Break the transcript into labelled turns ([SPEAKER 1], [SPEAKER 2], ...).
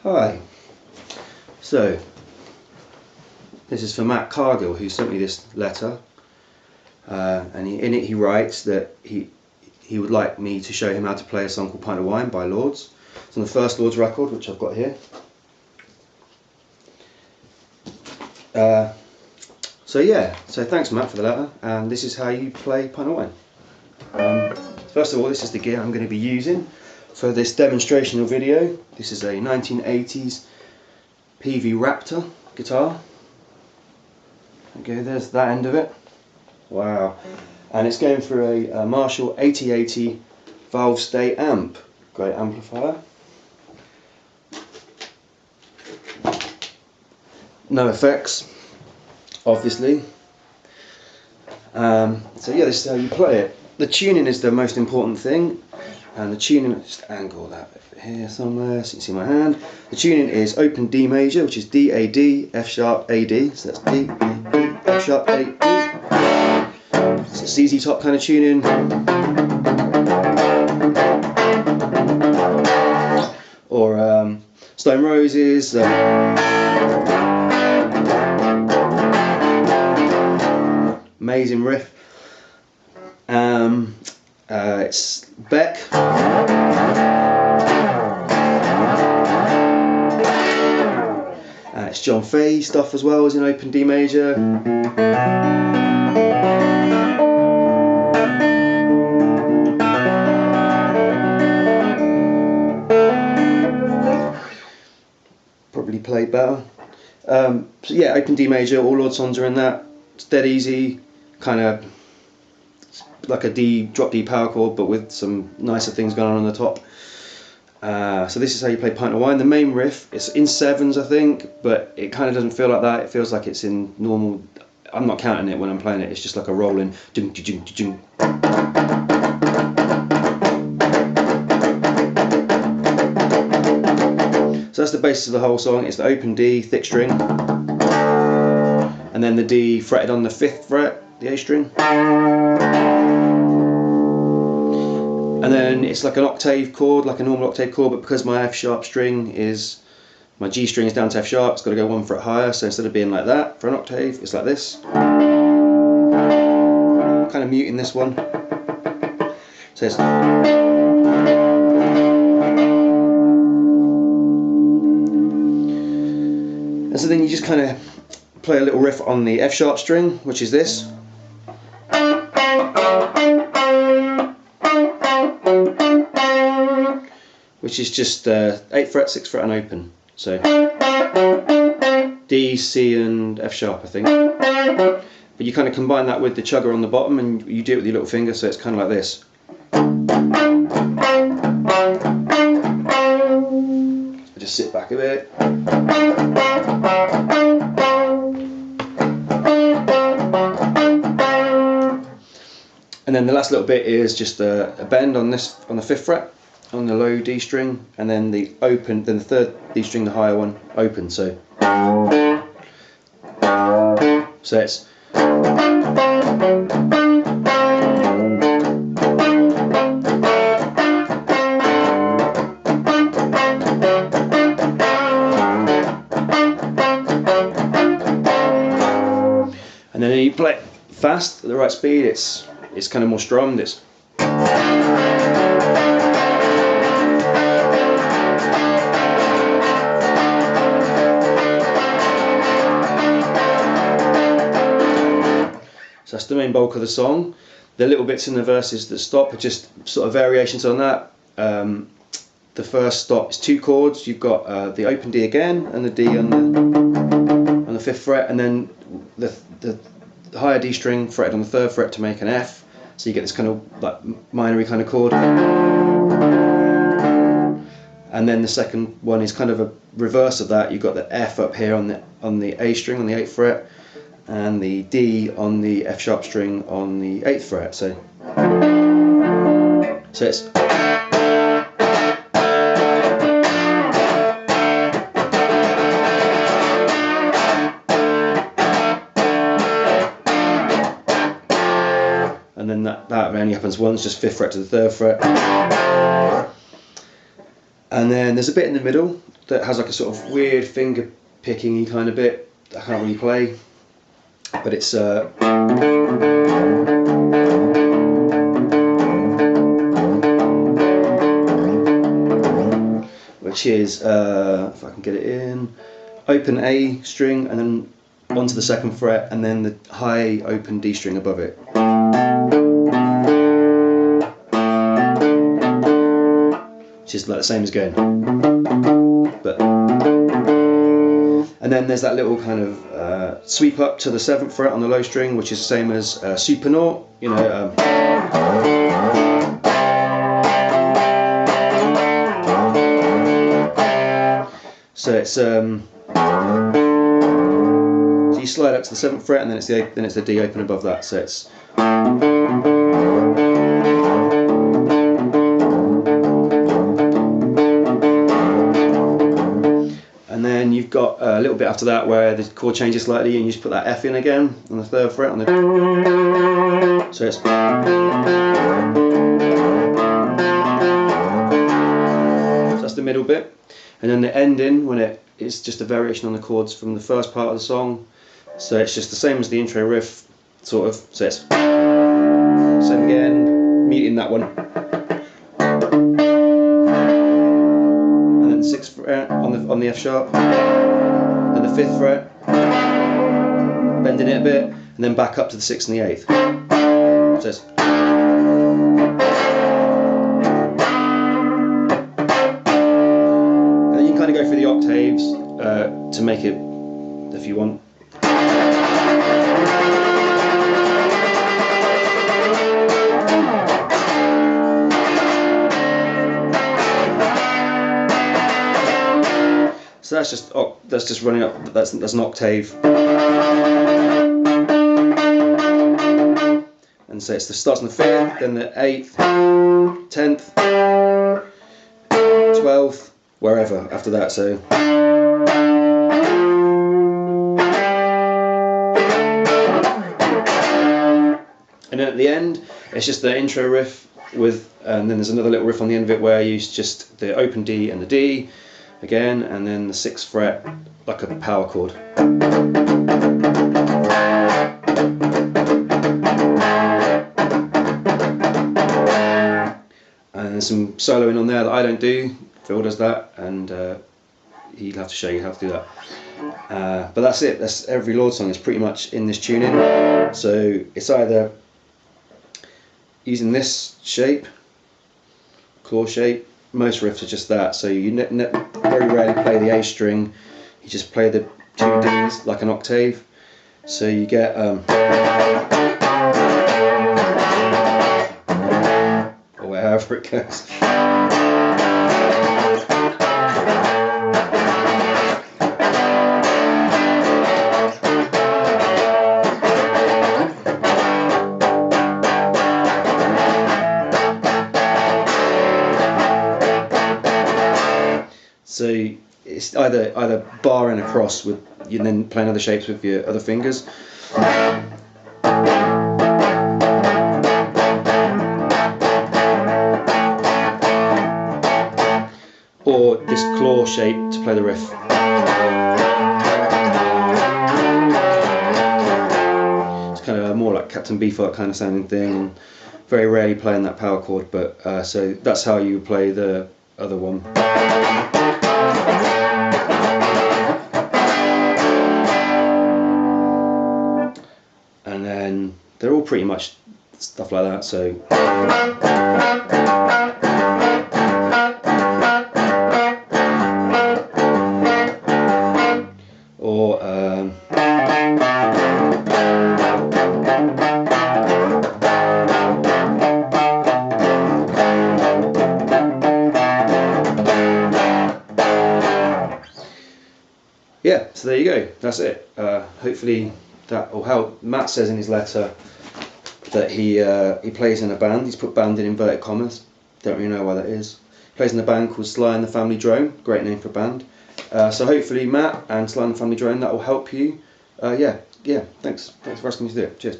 [SPEAKER 1] Hi. So, this is for Matt Cargill, who sent me this letter, and in it he writes that he would like me to show him how to play a song called Pint of Wine by Lords. It's on the first Lords record, which I've got here. So thanks Matt for the letter, and this is how you play Pint of Wine. First of all, this is the gear I'm going to be using for this demonstrational video. This is a 1980s PV Raptor guitar. Okay, there's that end of it. Wow. And it's going for a Marshall 8080 valve stay amp. Great amplifier. No effects, obviously. So yeah, this is how you play it. The tuning is the most important thing, and the tuning, just angle that here somewhere so you can see my hand. The tuning is open D major, which is D A D, F sharp A D, so that's D A D, F sharp A D. It's a ZZ Top kind of tuning. Or Stone Roses. Amazing riff. It's Beck. It's John Fay stuff as well as in open D major. Probably played better. So yeah, open D major, all Lord songs are in that. It's dead easy, kind of like a D, drop D power chord, but with some nicer things going on the top. So this is how you play Pint of Wine. The main riff, it's in sevens I think, but it kind of doesn't feel like that. It feels like it's in normal. I'm not counting it when I'm playing it. It's just like a rolling. So that's the basis of the whole song. It's the open D, thick string, and then the D fretted on the 5th fret, the A string. And then it's like an octave chord, like a normal octave chord, but because my F sharp string is, my G string is down to F sharp, it's got to go 1 fret higher, so instead of being like that for an octave, it's like this. Kind of muting this one. So it's, and so then you just kind of play a little riff on the F sharp string, which is this. Which is just 8th fret, 6th fret and open. So D, C and F sharp I think. But you kind of combine that with the chugger on the bottom and you do it with your little finger, so it's kind of like this. So just sit back a bit. And then the last little bit is just a bend on this, on the 5th fret, on the low D string, and then the open, then the 3rd D string, the higher one, open. So it's and then you play it fast at the right speed. It's kind of more strummed. It's so that's the main bulk of the song. The little bits in the verses that stop are just sort of variations on that. The first stop is 2 chords. You've got the open D again and the D on the 5th fret, and then the higher D string fretted on the 3rd fret to make an F. So you get this kind of like minor kind of chord. And then the second one is kind of a reverse of that. You've got the F up here on the A string on the 8th fret, and the D on the F sharp string on the 8th fret. So it's and then that only happens once, just 5th fret to the 3rd fret. And then there's a bit in the middle that has like a sort of weird finger picking-y kind of bit that I can't really play, but it's which is, if I can get it in, open A string and then onto the 2nd fret and then the high open D string above it. Which is like the same as going. But, and then there's that little kind of sweep up to the 7th fret on the low string, which is the same as super naught, you know. So it's so you slide up to the 7th fret and then it's the D open above that. So it's and then you've got a little bit after that where the chord changes slightly and you just put that F in again on the 3rd fret on the. So it's. So that's the middle bit. And then the ending, when it is just a variation on the chords from the first part of the song. So it's just the same as the intro riff, sort of. So it's same again, meeting that one. And then the 6th fret on the F sharp. Then the 5th fret, bending it a bit, and then back up to the 6th and the 8th. So it's. Kind of go through the octaves to make it, if you want. So that's just running up. That's an octave. And so it starts on the 5th, then the 8th, 10th, 12th. Wherever after that, so and then at the end it's just the intro riff with, and then there's another little riff on the end of it where you use just the open D and the D again, and then the 6th fret like a power chord. And there's some soloing on there that I don't do. Phil does that, and he'll have to show you how to do that. But that's it. That's every Lord song is pretty much in this tuning. So it's either using this shape, claw shape. Most riffs are just that. So you very rarely play the A string. You just play the 2 Ds like an octave. So you get or wherever it goes. So it's either bar and across with you, and then playing other shapes with your other fingers. Or this claw shape to play the riff. It's kind of more like Captain Beefheart kind of sounding thing, and very rarely playing that power chord, but so that's how you play the other one. And then they're all pretty much stuff like that, so or yeah, so there you go, that's it. Hopefully that will help. Matt says in his letter that he plays in a band. He's put band in inverted commas. Don't really know why that is. He plays in a band called Sly and the Family Drone. Great name for a band. So hopefully Matt and Sly and the Family Drone, that will help you. Yeah. Thanks for asking me to do it. Cheers.